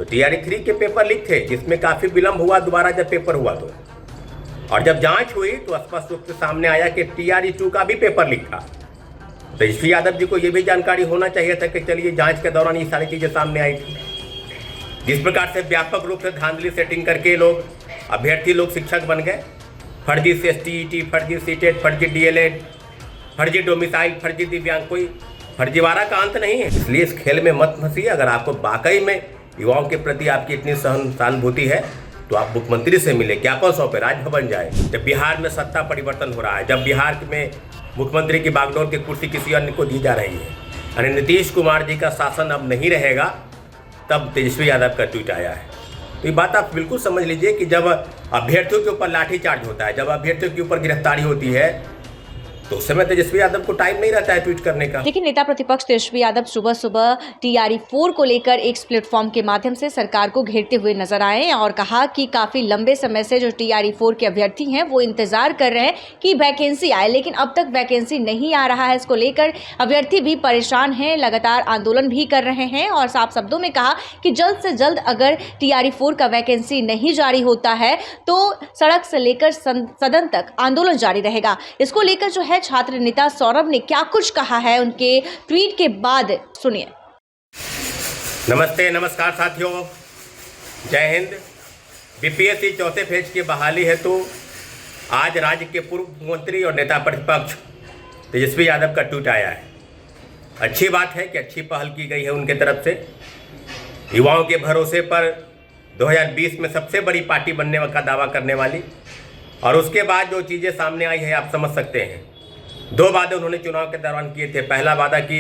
तो TRE-3 के paper leak थे, जिसमें काफी विलंब हुआ दोबारा जब पेपर हुआ तो। और जब जांच हुई तो स्पष्ट रूप से सामने आया कि TRE-2 का भी पेपर लीक था। तेजस्वी यादव जी को यह भी जानकारी होना चाहिए था कि चलिए जांच के दौरान ये सारी चीजें सामने आई थी। जिस प्रकार से व्यापक रूप से धांधली सेटिंग करके लोग अभ्यर्थी लोग शिक्षक बन गए, फर्जी CSTET, फर्जी सीटेट, फर्जी DLED, फर्जी डोमिसाइल, फर्जी दिव्यांग, कोई फर्जीवाड़ा का अंत नहीं है। इसलिए इस खेल में मत फंसिए। अगर आपको वाकई में युवाओं के प्रति आपकी इतनी सहानुभूति है तो आप मुख्यमंत्री से मिले, ज्ञापन सौंपे, राजभवन जाए। जब बिहार में सत्ता परिवर्तन हो रहा है, जब बिहार में मुख्यमंत्री की बागडोर की कुर्सी किसी अन्य को दी जा रही है, यानी नीतीश कुमार जी का शासन अब नहीं रहेगा, तब तेजस्वी यादव का ट्वीट आया है। तो ये बात आप बिल्कुल समझ लीजिए कि जब अभ्यर्थियों के ऊपर लाठीचार्ज होता है, जब अभ्यर्थियों के ऊपर गिरफ्तारी होती है, तो उस समय तेजस्वी यादव को टाइम नहीं रहता है ट्वीट करने का। लेकिन नेता प्रतिपक्ष तेजस्वी यादव सुबह सुबह TRE-4 को लेकर एक प्लेटफॉर्म के माध्यम से सरकार को घेरते हुए नजर आए और कहा कि काफी लंबे समय से जो TRE-4 के अभ्यर्थी हैं वो इंतजार कर रहे हैं कि वैकेंसी आए, लेकिन अब तक वैकेंसी नहीं आ रहा है। इसको लेकर अभ्यर्थी भी परेशान हैं, लगातार आंदोलन भी कर रहे हैं और साफ शब्दों में कहा कि जल्द से जल्द अगर TRE-4 का वैकेंसी नहीं जारी होता है तो सड़क से लेकर सदन तक आंदोलन जारी रहेगा। इसको लेकर जो है छात्र नेता सौरभ ने क्या कुछ कहा है उनके ट्वीट के बाद, सुनिए। नमस्ते, नमस्कार साथियों, जय हिंद। BPSC चौथे फेज की बहाली है तो आज राज्य के पूर्व मुख्यमंत्री और नेता प्रतिपक्ष तेजस्वी यादव का ट्वीट आया है। अच्छी बात है कि अच्छी पहल की गई है उनके तरफ से। युवाओं के भरोसे पर 2020 में सबसे बड़ी पार्टी बनने का दावा करने वाली, और उसके बाद जो चीज़ें सामने आई है आप समझ सकते हैं। 2 वादे उन्होंने चुनाव के दौरान किए थे। पहला वादा कि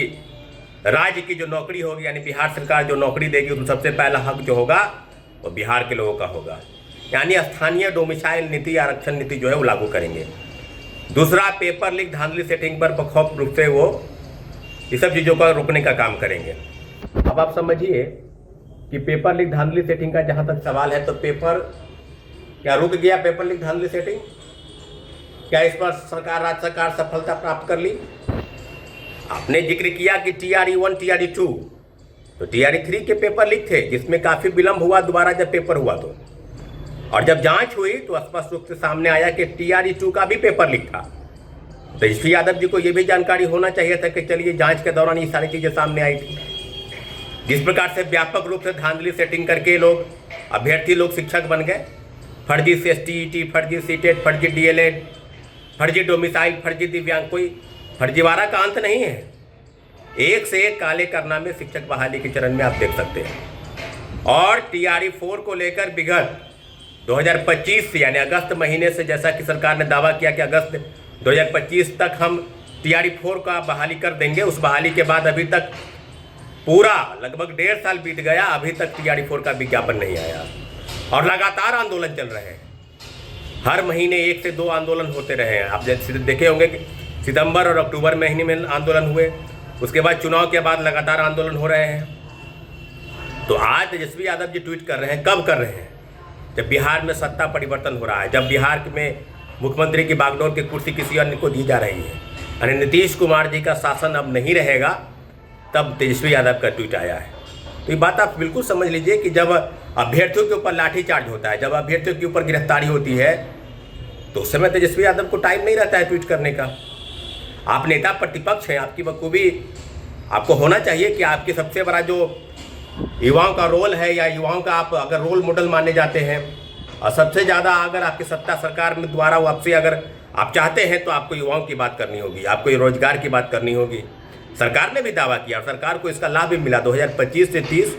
राज्य की जो नौकरी होगी, यानी बिहार सरकार जो नौकरी देगी, उसमें सबसे पहला हक जो होगा वो बिहार के लोगों का होगा, यानी स्थानीय डोमिसाइल नीति, आरक्षण नीति जो है वो लागू करेंगे। दूसरा, पेपर लीक धांधली सेटिंग पर बखौफ रूप से वो ये सब चीज़ों को रोकने का काम करेंगे। अब आप समझिए कि पेपर लीक धांधली सेटिंग का जहाँ तक सवाल है, तो पेपर क्या रुक गया? पेपर लीक धांधली सेटिंग क्या इस पर राज्य सरकार सफलता प्राप्त कर ली? आपने जिक्र किया कि TRE-1, TRE-2, तो TRE-3 के पेपर लीक थे, जिसमें काफी विलंब हुआ दोबारा जब पेपर हुआ तो। और जब जांच हुई तो स्पष्ट रूप से सामने आया कि TRE-2 का भी पेपर लीक था। तेजस्वी यादव जी को यह भी जानकारी होना चाहिए था कि चलिए जांच के दौरान ये सारी चीजें सामने आई थी। जिस प्रकार से व्यापक रूप से धांधली सेटिंग करके लोग अभ्यर्थी लोग शिक्षक बन गए, फर्जी CSTET, फर्जी सीटेट, फर्जी DLED, फर्जी डोमिसाइल, फर्जी दिव्यांग, कोई फर्जीवाड़ा का अंत नहीं है। एक से एक काले कारनामे शिक्षक बहाली के चरण में आप देख सकते हैं। और TRE-4 को लेकर विगत 2025 से, यानी अगस्त महीने से, जैसा कि सरकार ने दावा किया कि अगस्त 2025 तक हम TRE-4 का बहाली कर देंगे, उस बहाली के बाद अभी तक पूरा लगभग 1.5 साल बीत गया, अभी तक TRE-4 का विज्ञापन नहीं आया और लगातार आंदोलन चल रहे हैं। हर महीने 1 से 2 आंदोलन होते रहे हैं। आप जैसे देखे होंगे कि सितंबर और अक्टूबर महीने में आंदोलन हुए, उसके बाद चुनाव के बाद लगातार आंदोलन हो रहे हैं। तो आज तेजस्वी यादव जी ट्वीट कर रहे हैं, कब कर रहे हैं? जब बिहार में सत्ता परिवर्तन हो रहा है, जब बिहार में मुख्यमंत्री की बागडोर की कुर्सी किसी अन्य को दी जा रही है, यानी नीतीश कुमार जी का शासन अब नहीं रहेगा, तब तेजस्वी यादव का ट्वीट आया है। तो ये बात आप बिल्कुल समझ लीजिए कि जब अभ्यर्थियों के ऊपर लाठीचार्ज होता है, जब अभ्यर्थियों के ऊपर गिरफ्तारी होती है, तो उस समय तेजस्वी यादव को टाइम नहीं रहता है ट्वीट करने का। आप नेता प्रतिपक्ष हैं, आपकी बखूबी आपको होना चाहिए कि आपकी सबसे बड़ा जो युवाओं का रोल है, या युवाओं का आप अगर रोल मॉडल माने जाते हैं, और सबसे ज़्यादा अगर आपकी सत्ता सरकार में द्वारा वापसी अगर आप चाहते हैं, तो आपको युवाओं की बात करनी होगी, आपको रोजगार की बात करनी होगी। सरकार ने भी दावा किया और सरकार को इसका लाभ भी मिला। 2025 से 30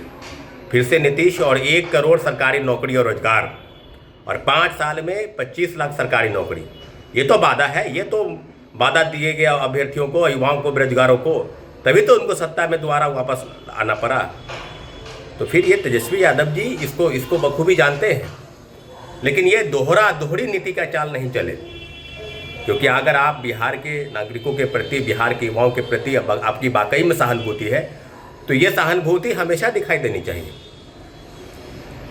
फिर से नीतीश, और 1 करोड़ सरकारी नौकरी और रोजगार, और 5 साल में 25 लाख सरकारी नौकरी। ये तो वादा है, ये तो वादा दिए गए अभ्यर्थियों को, युवाओं को, बेरोजगारों को, तभी तो उनको सत्ता में दोबारा वापस आना पड़ा। तो फिर ये तेजस्वी यादव जी इसको बखूबी जानते हैं, लेकिन ये दोहरी नीति का चाल नहीं चले, क्योंकि अगर आप बिहार के नागरिकों के प्रति, बिहार के युवाओं के प्रति आपकी वाकई में सहानुभूति है, तो ये सहानुभूति हमेशा दिखाई देनी चाहिए।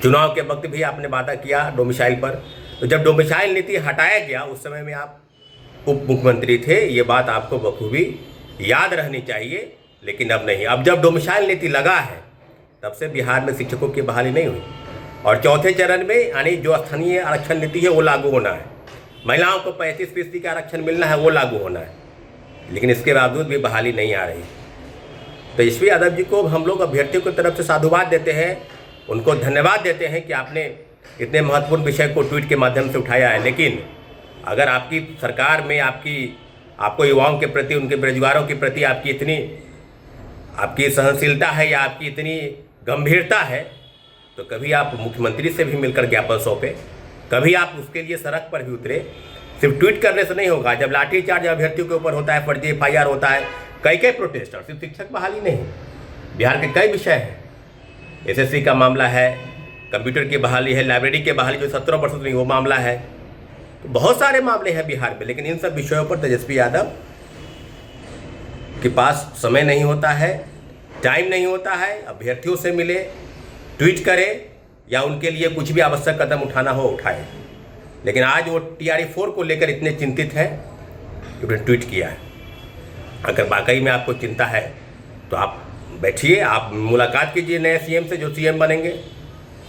चुनाव के वक्त भी आपने वादा किया डोमिसाइल पर, तो जब डोमिसाइल नीति हटाया गया उस समय में आप उप मुख्यमंत्री थे, ये बात आपको बखूबी याद रहनी चाहिए। लेकिन अब नहीं, अब जब डोमिसाइल नीति लगा है, तब से बिहार में शिक्षकों की बहाली नहीं हुई। और चौथे चरण में यानी जो स्थानीय आरक्षण नीति है वो लागू होना है, महिलाओं को 35% का आरक्षण मिलना है वो लागू होना है, लेकिन इसके बावजूद भी बहाली नहीं आ रही। तेजस्वी यादव जी को हम लोग अभ्यर्थियों की तरफ से साधुवाद देते हैं, उनको धन्यवाद देते हैं कि आपने इतने महत्वपूर्ण विषय को ट्वीट के माध्यम से उठाया है। लेकिन अगर आपकी सरकार में आपको युवाओं के प्रति, उनके बेरोजगारों के प्रति आपकी सहनशीलता है या आपकी इतनी गंभीरता है, तो कभी आप मुख्यमंत्री से भी मिलकर ज्ञापन सौंपे, कभी आप उसके लिए सड़क पर भी उतरे। सिर्फ ट्वीट करने से नहीं होगा। जब लाठीचार्ज अभ्यर्थियों के ऊपर होता है, फर्जी FIR होता है, कई प्रोटेस्टर, सिर्फ शिक्षक बहाली नहीं, बिहार के कई विषय हैं। SSC का मामला है, कंप्यूटर की बहाली है, लाइब्रेरी की बहाली जो 17% नहीं वो मामला है, तो बहुत सारे मामले हैं बिहार में। लेकिन इन सब विषयों पर तेजस्वी यादव के पास समय नहीं होता है, टाइम नहीं होता है। अभ्यर्थियों से मिले, ट्वीट करे या उनके लिए कुछ भी आवश्यक कदम उठाना हो उठाए। लेकिन आज वो TRE-4 को लेकर इतने चिंतित हैं कि उन्होंने ट्वीट किया है। अगर वाकई में आपको चिंता है तो आप बैठिए, आप मुलाकात कीजिए नए CM से, जो CM बनेंगे,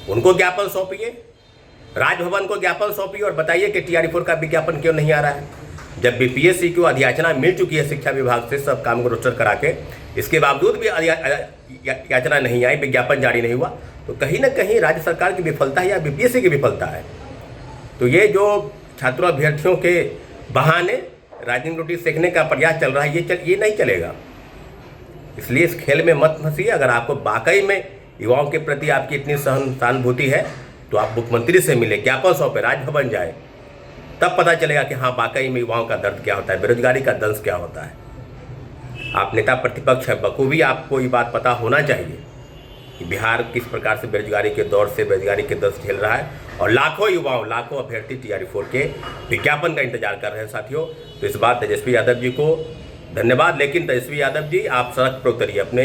उनको ज्ञापन सौंपिए, राजभवन को ज्ञापन सौंपिए और बताइए कि TRE-4 का विज्ञापन क्यों नहीं आ रहा है। जब BPSC को अधियाचना मिल चुकी है शिक्षा विभाग से सब काम को रजिस्टर करा के, इसके बावजूद भी याचना नहीं आई, विज्ञापन जारी नहीं हुआ, तो कहीं ना कहीं राज्य सरकार की विफलता है या BPSC की विफलता है। तो ये जो छात्रों अभ्यर्थियों के बहाने राजनीतिक रोटी सेकने का प्रयास चल रहा है, ये नहीं चलेगा। इसलिए इस खेल में मत फंसिए। अगर आपको वाकई में युवाओं के प्रति आपकी इतनी सहानुभूति है तो आप मुख्यमंत्री से मिले, ज्ञापन सौंपे, राजभवन जाए, तब पता चलेगा कि हाँ वाकई में युवाओं का दर्द क्या होता है, बेरोजगारी का दंश क्या होता है। आप नेता प्रतिपक्ष है, बखूबी आपको ये बात पता होना चाहिए कि बिहार किस प्रकार से बेरोजगारी के दौर से बेरोजगारी के दंश झेल रहा है और लाखों युवाओं, लाखों अभ्यर्थी TRE-4 के विज्ञापन का इंतजार कर रहे हैं साथियों। तो इस बात तेजस्वी यादव जी को धन्यवाद। लेकिन तेजस्वी यादव जी, आप सड़क पर उतरिए, अपने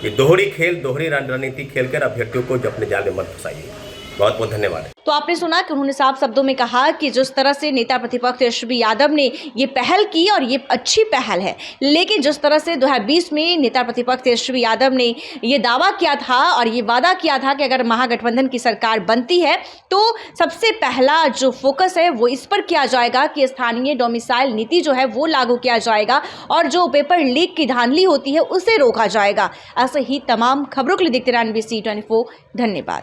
ये दोहरी रणनीति खेलकर अभ्यर्थियों को अपने जाल में मत फंसाइए। बहुत बहुत धन्यवाद। तो आपने सुना कि उन्होंने साफ शब्दों में कहा कि जिस तरह से नेता प्रतिपक्ष तेजस्वी यादव ने ये पहल की और ये अच्छी पहल है, लेकिन जिस तरह से 2020 में नेता प्रतिपक्ष तेजस्वी यादव ने ये दावा किया था और ये वादा किया था कि अगर महागठबंधन की सरकार बनती है तो सबसे पहला जो फोकस है वो इस पर किया जाएगा कि स्थानीय डोमिसाइल नीति जो है वो लागू किया जाएगा और जो पेपर लीक की धांधली होती है उसे रोका जाएगा। ऐसे ही तमाम खबरों के लिए देखते रहिए NBC 24। धन्यवाद।